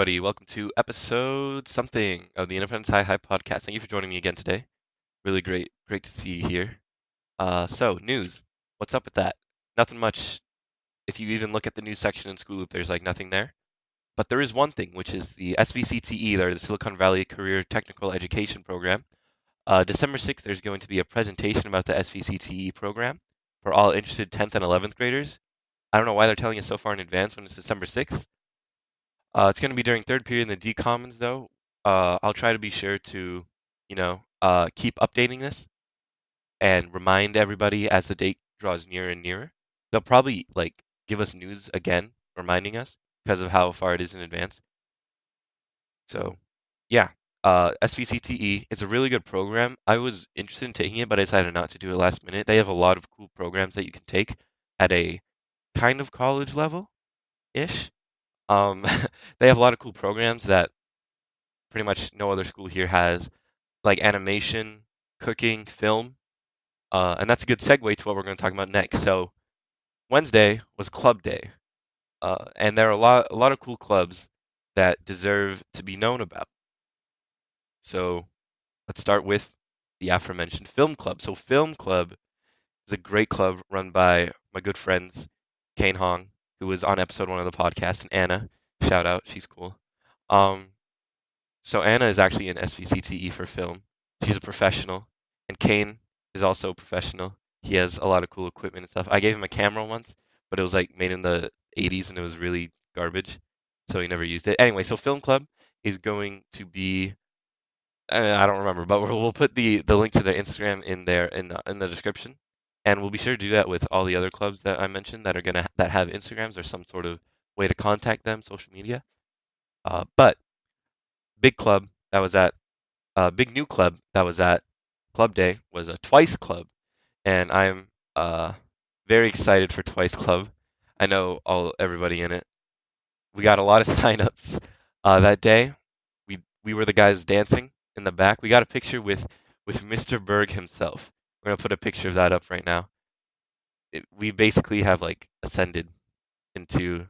everybody. Welcome to episode something of the Independence High High podcast. Thank you for joining me again today. Really great to see you here. So news. What's up with that? Nothing much. If you even look at the news section in School Loop, there's like nothing there. But there is one thing, which is the SVCTE, or the Silicon Valley Career Technical Education Program. December 6th, there's going to be a presentation about the SVCTE program for all interested 10th and 11th graders. I don't know why they're telling us so far in advance when it's December 6th. It's going to be during third period in the D Commons, though. I'll try to be sure to, keep updating this and remind everybody as the date draws nearer and nearer. They'll probably like give us news again, reminding us because of how far it is in advance. So, yeah, SVCTE is a really good program. I was interested in taking it, but I decided not to do it last minute. They have a lot of cool programs that you can take at a kind of college level ish. Um, they have a lot of cool programs that pretty much no other school here has, like animation, cooking, film, and that's a good segue to what we're going to talk about next. So Wednesday was Club Day, and there are a lot of cool clubs that deserve to be known about. So let's start with the aforementioned Film Club. So Film Club is a great club run by my good friends Kane Hong, who was on episode 1 of the podcast, and Anna. Shout out, she's cool. Um, So Anna is actually in SVCTE for film. She's a professional, and Kane is also a professional. He has a lot of cool equipment and stuff. I gave him a camera once, but it was like made in the 80s and it was really garbage, so he never used it. Anyway, so Film Club is going to be I don't remember, but we'll put the link to their Instagram in there in the description, and we'll be sure to do that with all the other clubs that I mentioned that have Instagrams or some sort of way to contact them, social media. But big club that was at big new club that was at Club Day was a Twice Club, and I'm very excited for Twice Club. I know everybody in it. We got a lot of signups that day. We were the guys dancing in the back. We got a picture with Mr. Berg himself. We're gonna put a picture of that up right now. We basically have like ascended into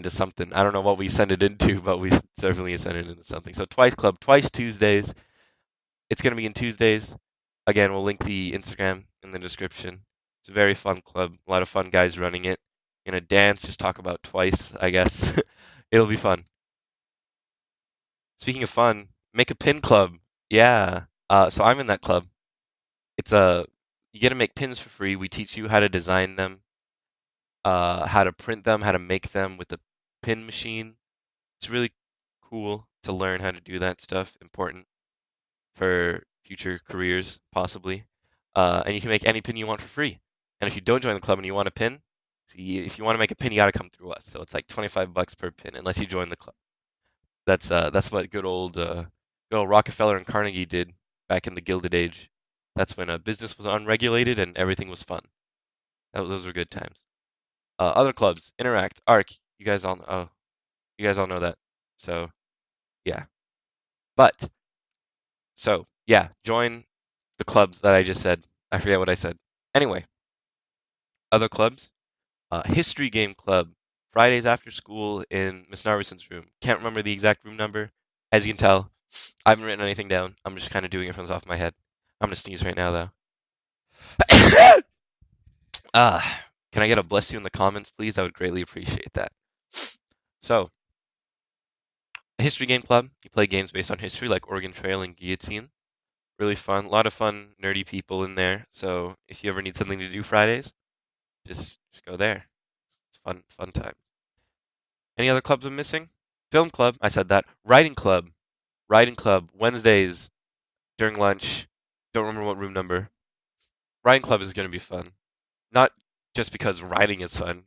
something. I don't know what we ascended into, but we certainly ascended into something. So Twice Club, twice Tuesdays. It's going to be in Tuesdays. Again, we'll link the Instagram in the description. It's a very fun club. A lot of fun guys running it. Gonna dance, just talk about Twice, I guess. It'll be fun. Speaking of fun, make a pin club. Yeah. So I'm in that club. It's a You get to make pins for free. We teach you how to design them, how to print them, how to make them with the pin machine. It's really cool to learn how to do that stuff. Important for future careers, possibly. And you can make any pin you want for free. And if you don't join the club and you want a pin, see, if you want to make a pin, you got to come through us. So it's like 25 bucks per pin, unless you join the club. That's what good old Rockefeller and Carnegie did back in the Gilded Age. That's when business was unregulated and everything was fun. Those were good times. Other clubs, Interact, Arc. You guys all know that. So yeah, but yeah, join the clubs that I just said. I forget what I said. Anyway, other clubs. History game club. Fridays after school in Miss Narvison's room. Can't remember the exact room number. As you can tell, I haven't written anything down. I'm just kind of doing it from the top of my head. I'm gonna sneeze right now though. Can I get a bless you in the comments, please? I would greatly appreciate that. So, history game club. You play games based on history like Oregon Trail and Guillotine. Really fun. A lot of fun, nerdy people in there. So if you ever need something to do Fridays, just go there. It's fun times. Any other clubs I'm missing? Film club, I said that. Writing club, Wednesdays during lunch. Don't remember what room number. Writing club is going to be fun. Not just because writing is fun,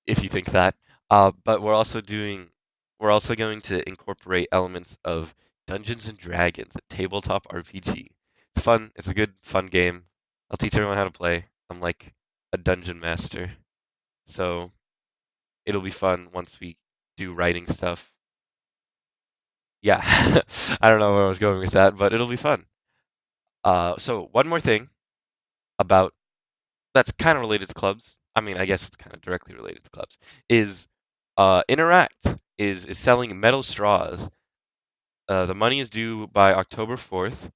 if you think that, but we're also going to incorporate elements of Dungeons and Dragons, a tabletop RPG. It's fun. It's a good fun game. I'll teach everyone how to play. I'm like a dungeon master, so it'll be fun once we do writing stuff. Yeah, I don't know where I was going with that, but it'll be fun. So one more thing about that's kind of related to clubs. I mean, I guess it's kind of directly related to clubs. Is Interact. is selling metal straws. The money is due by October 4th.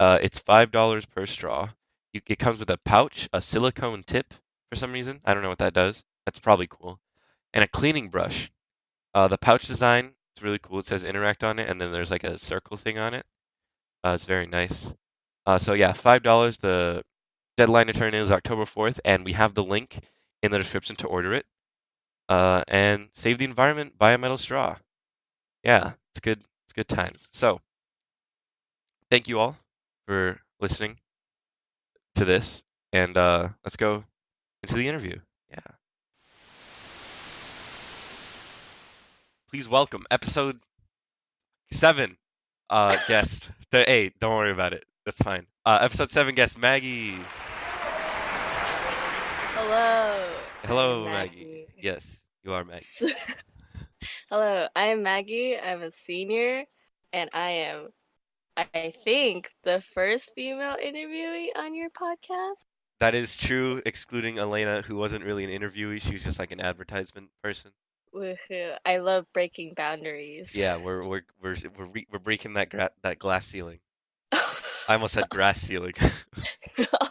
It's $5 per straw. It comes with a pouch, a silicone tip for some reason. I don't know what that does. That's probably cool. And a cleaning brush. The pouch design is really cool. It says interact on it, and then there's like a circle thing on it. It's very nice. So yeah, $5. The deadline to turn in is October 4th, and we have the link in the description to order it. And save the environment, buy a metal straw. Yeah, it's good. It's good times. So thank you all for listening to this, and let's go into the interview. Yeah. Please welcome episode 7 guest. Hey, don't worry about it. That's fine. Episode 7 guest Maggie. Hello, I am Hello, Maggie. Maggie. Yes, you are Maggie. Hello, I am Maggie. I'm a senior, and I think, the first female interviewee on your podcast. That is true, excluding Elena, who wasn't really an interviewee. She was just like an advertisement person. Woohoo! I love breaking boundaries. Yeah, we're breaking that glass ceiling. I almost said grass ceiling. Oh,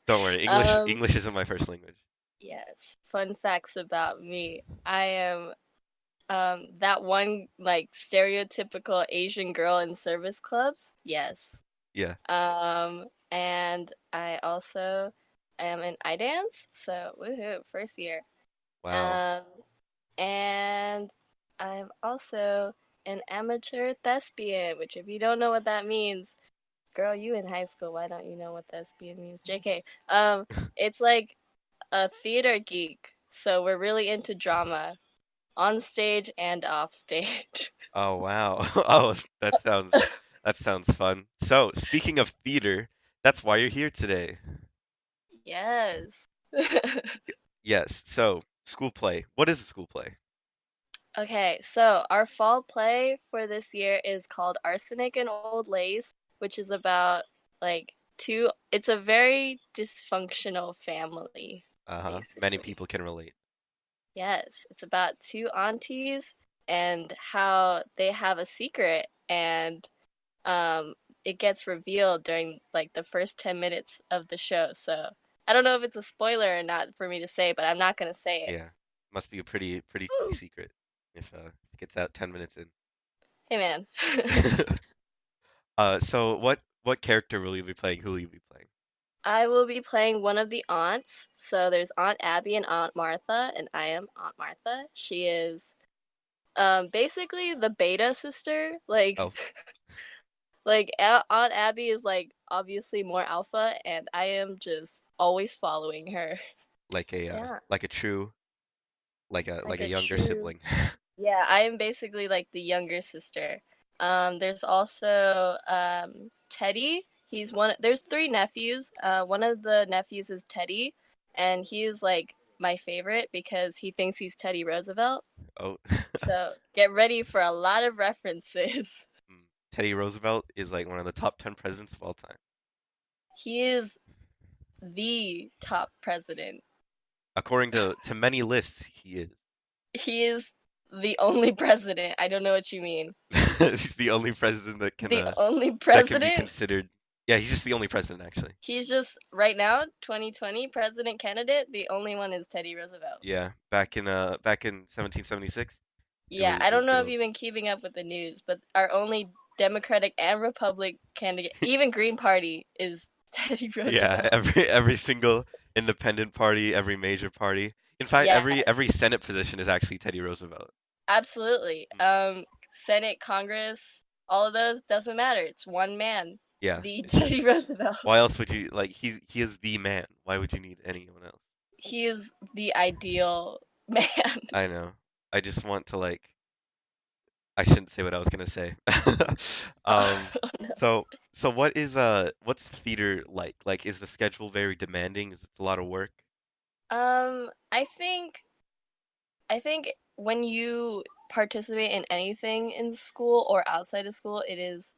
Don't worry, no. English isn't my first language. Yes. Fun facts about me. I am that one like stereotypical Asian girl in service clubs. Yes. Yeah. And I also am in iDance, so woohoo, first year. Wow. Um, and I'm also an amateur thespian, which if you don't know what that means, girl, you in high school, why don't you know what thespian means? JK. It's like a theater geek, so we're really into drama on stage and off stage. Oh wow. Oh, that sounds fun. So, speaking of theater, that's why you're here today. Yes. Yes. So, school play. What is a school play? Okay, so our fall play for this year is called Arsenic and Old Lace, which is about like it's a very dysfunctional family, Uh-huh. Many basically. people can relate. Yes, it's about two aunties and how they have a secret, and um it gets revealed during like the first 10 minutes of the show. So I don't know if it's a spoiler or not for me to say, but I'm not gonna say it. Yeah. Must be a pretty key secret if it gets out 10 minutes in. Hey man. So what character will you be playing? Who will you be playing? I will be playing one of the aunts. So there's Aunt Abby and Aunt Martha, and I am Aunt Martha. She is basically the beta sister. Like Oh, Aunt Abby is like obviously more alpha, and I am just always following her. Yeah, like a true like like a a younger true. sibling. Yeah, I am basically like the younger sister. There's also Teddy. He's one. There's three nephews. One of the nephews is Teddy, and he is like my favorite because he thinks he's Teddy Roosevelt. Oh. So get ready for a lot of references. Mm. Teddy Roosevelt is like one of the top 10 presidents of all time. He is the top president. According to many lists, he is. He is the only president. I don't know what you mean. He's the only president The only that can be president? considered. Yeah, he's just the only president actually. He's just right now 2020 president candidate. The only one is Teddy Roosevelt. Yeah, back in 1776, Yeah, I it was don't know good if old. you've been keeping up with the news, but our only Democratic and Republic candidate, even Green Party, is Teddy Yeah, Roosevelt. every single independent party, every major party. In fact, Yes, every Senate position is actually Teddy Roosevelt. absolutely. Mm. Senate, Congress, all of those doesn't matter. It's one man, Yeah, the it's Teddy just Roosevelt. why else would you like he is the man. Why would you need anyone else? He is the ideal man. I know. I just want to like I shouldn't say what I was gonna say. Um, Oh, no. so what's theater like? Like, is the schedule very demanding? Is it a lot of work? I think when you participate in anything in school or outside of school, it is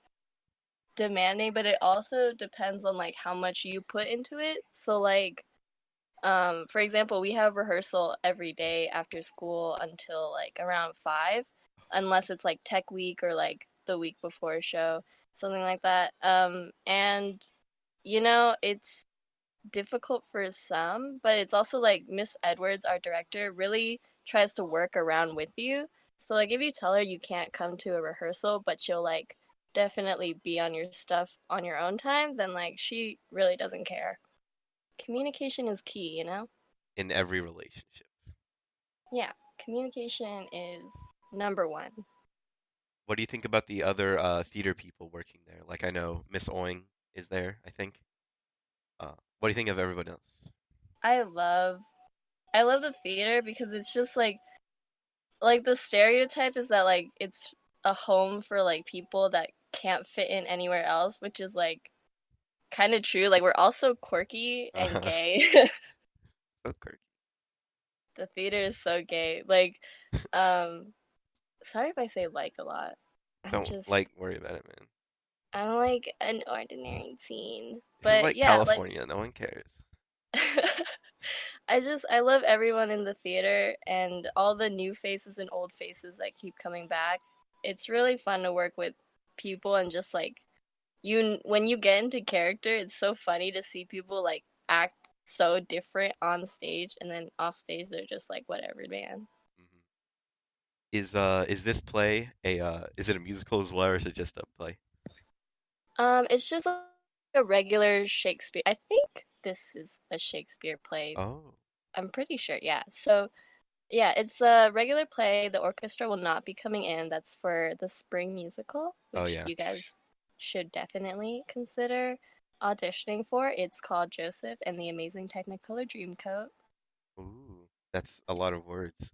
demanding, but it also depends on like how much you put into it. So like for example, we have rehearsal every day after school until like around 5. unless it's like tech week or like the week before a show, something like that. And it's difficult for some, but it's also like Miss Edwards, our director, really tries to work around with you. So like if you tell her you can't come to a rehearsal, but she'll like definitely be on your stuff on your own time, then like she really doesn't care. Communication is key. In every relationship. Yeah, communication is number one. What do you think about the other theater people working there? Like I know Miss Oing is there, I think. What do you think of everybody else? I love I love the theater because it's just like the stereotype is that like it's a home for like people that can't fit in anywhere else, which is like kind of true. Like we're also quirky and Uh, gay. so quirky. The theater is so gay. Like, um, sorry if I say like a lot. I'm Don't just like worry about it, man. I'm like an ordinary teen, This is but like yeah, like California. No one cares. I love everyone in the theater and all the new faces and old faces that keep coming back. It's really fun to work with people and just like you when you get into character, it's so funny to see people like act so different on stage and then off stage they're just like whatever, man. Hmm. Is this play a is it a musical as well or is it just a play? It's just like a regular Shakespeare. I think this is a Shakespeare play. Oh. I'm pretty sure. Yeah. So yeah, it's a regular play. The orchestra will not be coming in. That's for the spring musical, Oh which yeah. you guys should definitely consider auditioning for. It's called Joseph and the Amazing Technicolor Dreamcoat. Ooh, that's a lot of words.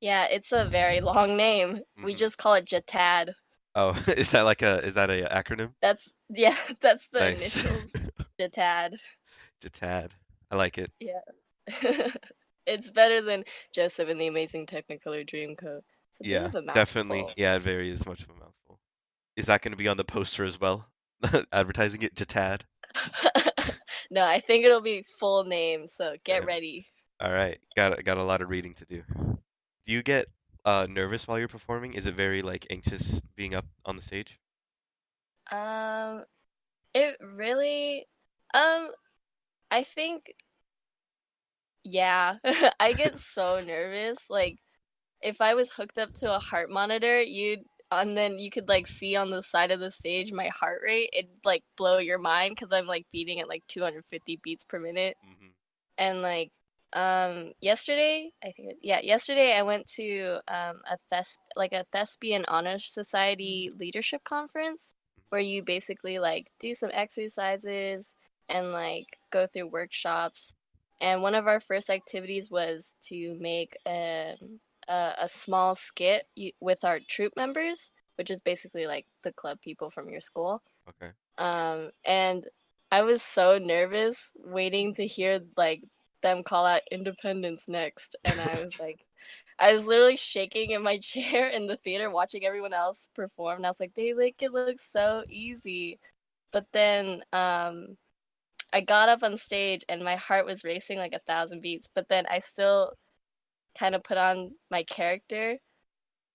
Yeah, it's a very long name. We Hmm. just call it JATAD. Oh, is that a acronym? That's yeah, that's the Nice. initials. JATAD. Jatad. I like it. Yeah. It's better than Joseph and the Amazing Technicolor Dreamcoat. It's a bit Yeah, of a definitely. mouthful. Yeah, it very is much of a mouthful. Is that going to be on the poster as well? Advertising it, Jatad. No, I think it'll be full name, so get Damn. ready. All right, got a lot of reading to do. Do you get nervous while you're performing? Is it very like anxious being up on the stage? Um, it really, um, I think, yeah, I get so nervous. Like, if I was hooked up to a heart monitor, and then you could like see on the side of the stage my heart rate, it'd like blow your mind because I'm like beating at like 250 beats per minute. Hmm. And like yesterday I think yeah yesterday I went to a thespian honor society leadership conference where you basically like do some exercises and like go through workshops, and one of our first activities was to make a small skit with our troop members, which is basically like the club people from your school. Okay. And I was so nervous waiting to hear like them call out independence next, and I was literally shaking in my chair in the theater watching everyone else perform, and I was like, they make it look so easy. But then I got up on stage and my heart was racing like 1,000 beats, but then I still kind of put on my character,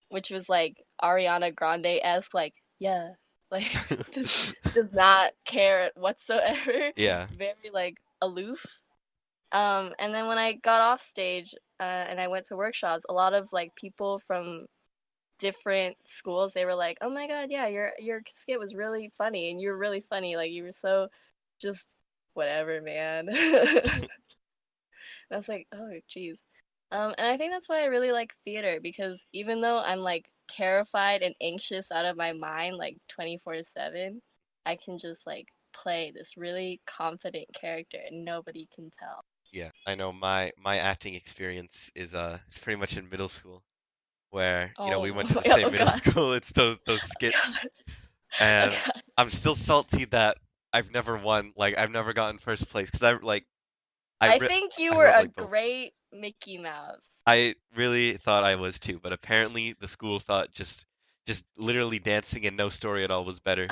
which was like Ariana Grande esque, like, yeah, like does not care whatsoever. Yeah. Very like aloof. And then when I got off stage and I went to workshops, a lot of like people from different schools, they were like, "Oh my god, yeah, your skit was really funny, and you were really funny. Like you were so just whatever, man." I was like, oh, geez. And I think that's why I really like theater because even though I'm like terrified and anxious out of my mind, like 24/7, I can just like play this really confident character and nobody can tell. Yeah, I know my acting experience is pretty much in middle school where, we Oh, went to the same oh middle god, school. It's those skits god, oh and god. I'm still salty that I've never won, like I've never gotten first place because I think you I were wrote a like both. great Mickey Mouse. I really thought I was too, but apparently the school thought just literally dancing and no story at all was better.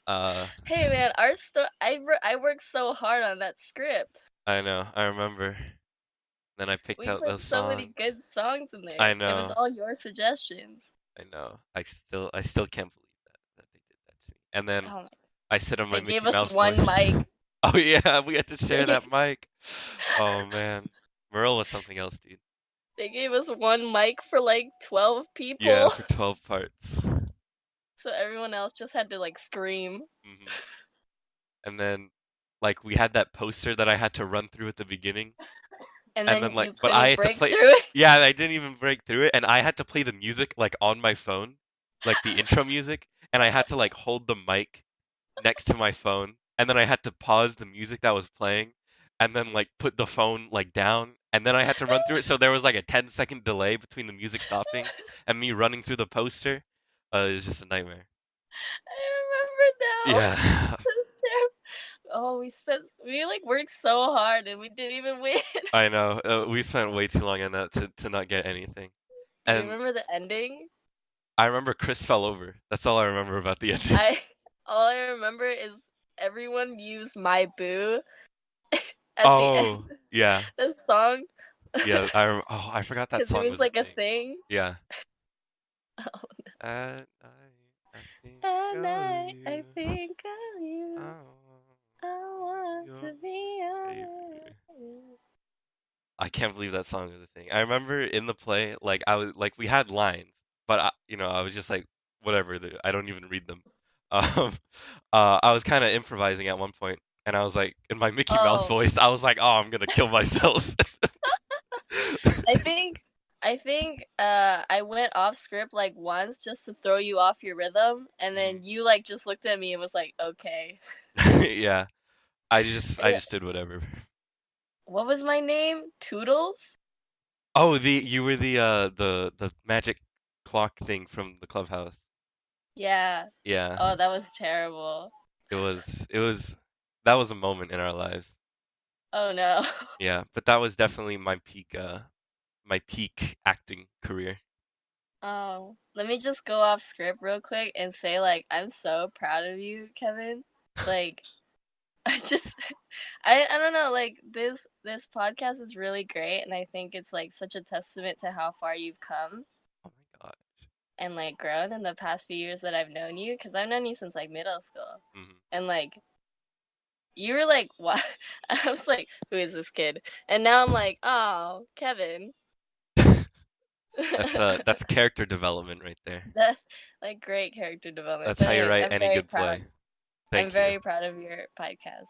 Uh, Hey man, I worked so hard on that script. I know, I remember. Then I picked We out put those so many songs. good songs in I there. It was know, all your suggestions. I know. I still can't believe that they did that to me. And then Oh my, I said on my they gave Mickey us Mouse one voice. mic. Oh yeah, we had to share They that mic. Oh man, Merle was something else, dude. they gave us one mic for like 12 Yeah, people. for 12 parts. So everyone else just had to like scream. hmm And then like we had that poster that I had to run through at the beginning, And and then then like you but I couldn't had to break play. through it. Yeah, I didn't even break through it, and I had to play the music like on my phone, like the intro music, and I had to like hold the mic next to my phone, and then I had to pause the music that was playing, and then like put the phone like down, and then I had to run through it. So there was like a 10-second delay between the music stopping and me running through the poster. It was just a nightmare. I remember now. Yeah, That's terrible. Oh, we like worked so hard and we didn't even win. I know. We spent way too long on that to not get anything. Do you And remember the ending? I remember Chris fell over. That's all I remember about the ending. I all I remember is everyone used My Boo at the end Oh, yeah. of the song Yeah, oh, I forgot that because it song was was a like a thing. thing. Yeah. Oh, At night, I think at of night I you. think of you. Oh, I want your to be baby. honest. I can't believe that song is a thing. I remember in the play, like I was like we had lines, but I was just like whatever. I don't even read them. Um, I was kind of improvising at one point, and I was like in my Mickey Mouse Oh, voice, I was like, "Oh, I'm gonna kill myself." I think I went off script like once just to throw you off your rhythm, and Mhm. then you like just looked at me and was like, "Okay." Yeah, I And just did whatever. what was my name? Toodles? Oh, the you were the magic clock thing from the clubhouse. Yeah. Yeah, Oh, that was terrible. it was that was a moment in our lives. Oh no. Yeah, but that was definitely my peak acting career. Oh, let me just go off script real quick and say like I'm so proud of you, Kevin. Like I just I don't know, like this podcast is really great and I think it's like such a testament to how far you've come Oh my God. and like grown in the past few years that I've known you because I've known you since like middle school. hmm And like you were like what I was like, who is this kid? And now I'm like, oh, Kevin. That's character development right there. That like great character development. That's But how you anyways, write I'm any very good proud. play. I'm Thank you. very proud of your podcast.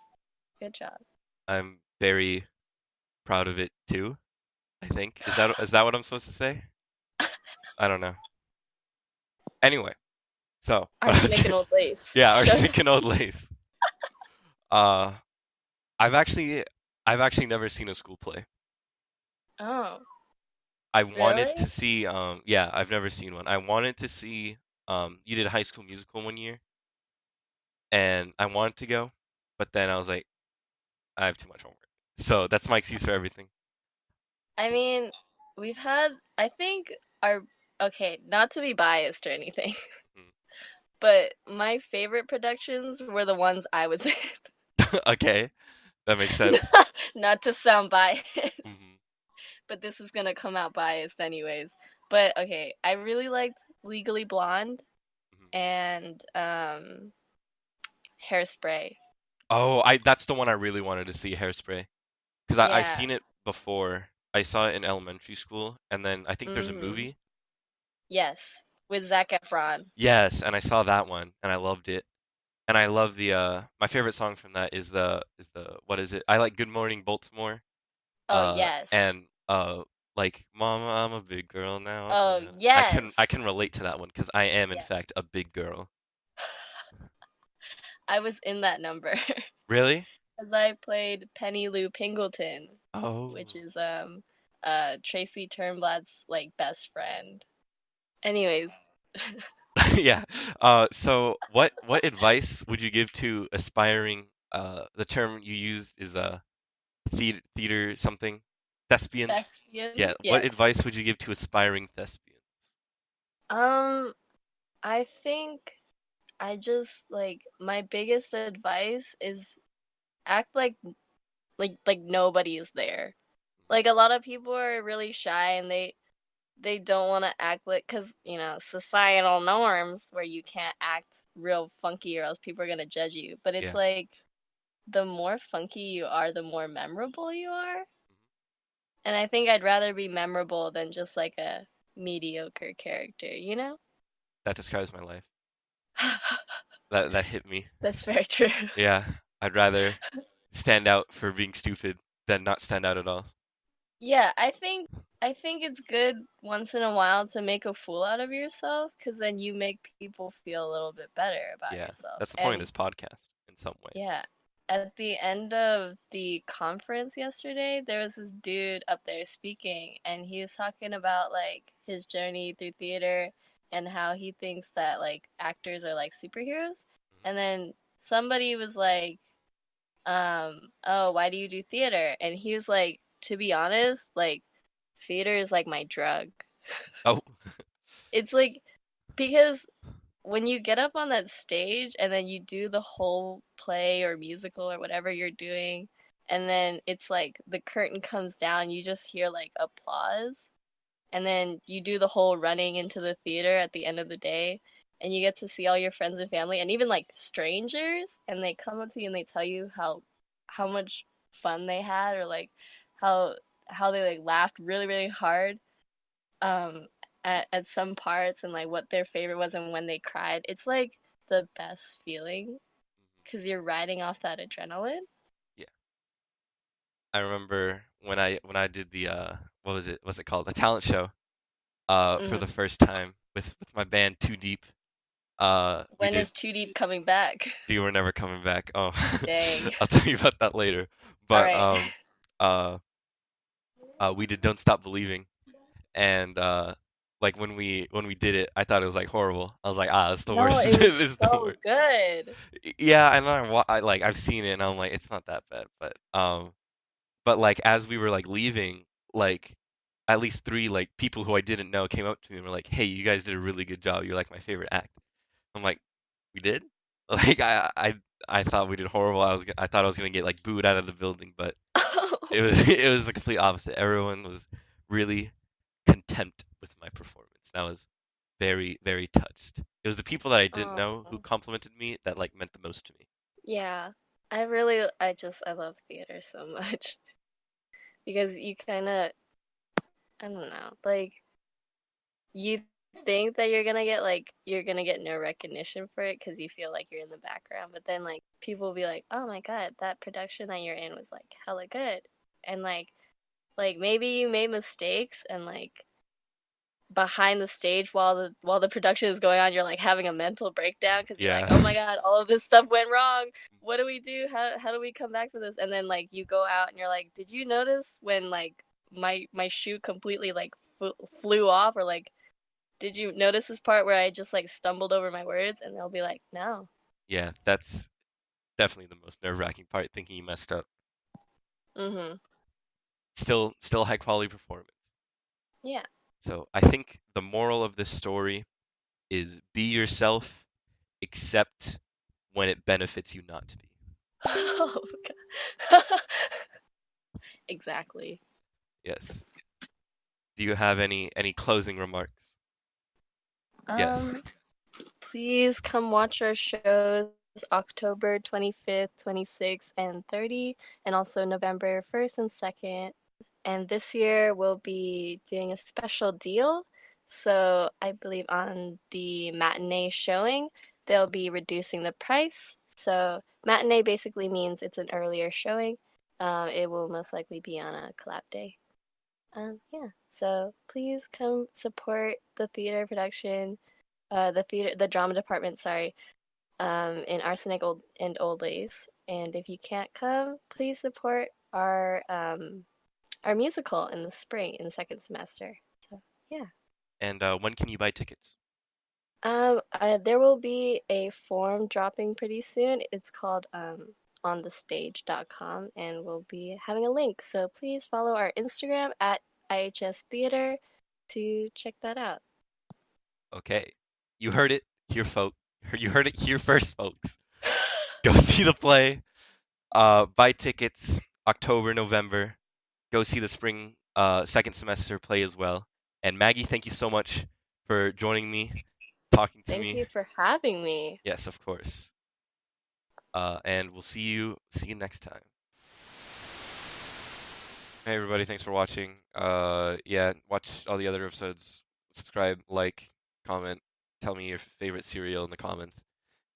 Good job. I'm very proud of it too, I think. Is that what I'm supposed to say? I don't know. Anyway, so what I was Arsenic and getting, Old Lace. yeah, Showtime. Arsenic and Old Lace. Uh, I've actually I've actually never seen a school play. Oh, I wanted really? to see yeah, I've never seen one. I wanted to see you did High School Musical one year, and I wanted to go, but then I was like I have too much homework. So that's my excuse for everything. I mean, we've had, I think, our, okay, not to be biased or anything, Mm. but my favorite productions were the ones I was in. Okay, that makes sense. Not to sound biased, hmm but this is gonna come out biased anyways. But okay, I really liked Legally Blonde hmm and Hairspray. Oh, I that's the one I really wanted to see, Hairspray, because I've Yeah. seen it before. I saw it in elementary school, and then I think there's a Mm-hmm. movie. Yes, with Zac Efron. Yes, and I saw that one, and I loved it. And I love the my favorite song from that is the what is it? I like Good Morning Baltimore. Oh yes. And like Mama, I'm a big girl now. Oh I yes. can relate to that one because I am in Yes. fact a big girl. I was in that number. Really? As I played Penny Lou Pingleton, which Oh. is Tracy Turnblad's like best friend. Anyways, Yeah. So what advice would you give to aspiring the term you used is theater something thespians? thespian, Yeah. What yes. advice would you give to aspiring thespians? Um, I think I just like my biggest advice is act like nobody is there. Like a lot of people are really shy and they don't want to act like, because societal norms where you can't act real funky or else people are going to judge you, but it's Yeah. like the more funky you are, the more memorable you are. And I think I'd rather be memorable than just like a mediocre character, you know? That describes my life. That hit me. That's very true. Yeah. I'd rather stand out for being stupid than not stand out at all. Yeah, I think it's good once in a while to make a fool out of yourself, because then you make people feel a little bit better about Yeah. yourself. That's the point of And this podcast in some ways. yeah, at the end of the conference yesterday, there was this dude up there speaking, and he was talking about like his journey through theater and how he thinks that like actors are like superheroes. Mhm. And then somebody was like, oh, why do you do theater? And he was like, to be honest, like theater is like my drug. Oh, It's like, because when you get up on that stage and then you do the whole play or musical or whatever you're doing, and then it's like the curtain comes down, you just hear like applause, and then you do the whole running into the theater at the end of the day, and you get to see all your friends and family and even like strangers, and they come up to you and they tell you how much fun they had, or like how how they like laughed really really hard um at some parts, and like what their favorite was and when they cried. It's like the best feeling because you're riding off that adrenaline. yeah. I remember when I did the what was it? What's it called? A talent show. For Hmm. the first time with my band Too Deep. We When did is Too Deep coming back? You Were Never Coming Back. Oh, Dang. I'll tell you about that later. All But right. uh, we did Don't Stop Believing, and like when we did it, I thought it was like horrible. I was like, it's the No, worst. it was This is the so worst. good. Yeah, I know. Like I've seen it, and I'm like, it's not that bad. But like as we were like leaving, like at least three like people who I didn't know came up to me and were like, "Hey, you guys did a really good job. You're like my favorite act." I'm like, "We did?" Like I thought we did horrible. I thought I was gonna get like booed out of the building, but it was it was the complete opposite. Everyone was really content with my performance. And I was very, very touched. It was the people that I didn't Oh, know who complimented me that like meant the most to me. yeah. I love theater so much because you kind of, I don't know, like you think that you're gonna get no recognition for it because you feel like you're in the background, but then like people will be like, oh my god, that production that you're in was like hella good, and like maybe you made mistakes, and like behind the stage while the production is going on, you're like having a mental breakdown because you're like, Yeah. oh my god, all of this stuff went wrong. What do we do? How do we come back from this? And then like you go out and you're like, did you notice when like my shoe completely like flew off, or like did you notice this part where I just like stumbled over my words? And they'll be like, no. Yeah, that's definitely the most nerve-wracking part, thinking you messed up. Mm-hmm. Still high quality performance. Yeah. So I think the moral of this story is be yourself, except when it benefits you not to be. Oh god. Exactly. Yes. Do you have any closing remarks? Yes. Um, Please come watch our shows October 25th, 26th, and 30, and also November 1st and 2nd. And this year we'll be doing a special deal. So I believe on the matinee showing, they'll be reducing the price. So matinee basically means it's an earlier showing. It will most likely be on a collab day. Yeah. So please come support the theater production, the drama department, sorry, in and Old Lace. And if you can't come, please support our musical in the spring in the second semester. So yeah. And when can you buy tickets? There will be a form dropping pretty soon. It's called onthestage.com, and we'll be having a link. So please follow our Instagram at IHS Theater to check that out. Okay. You heard it here, folks. You heard it here first, folks. Go see the play. Buy tickets October, November. Go see the spring second semester play as well. And Maggie, thank you so much for joining me, talking to Thank me. you for having me. Yes, of course. And we'll see you next time. Hey everybody, thanks for watching. Yeah, watch all the other episodes. Subscribe, like, comment, tell me your favorite cereal in the comments,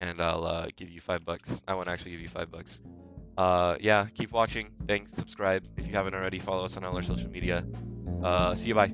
and I'll give you $5. I won't actually give you $5. Yeah, keep watching. Thanks. Subscribe if you haven't already. Follow us on all our social media. See you. Bye.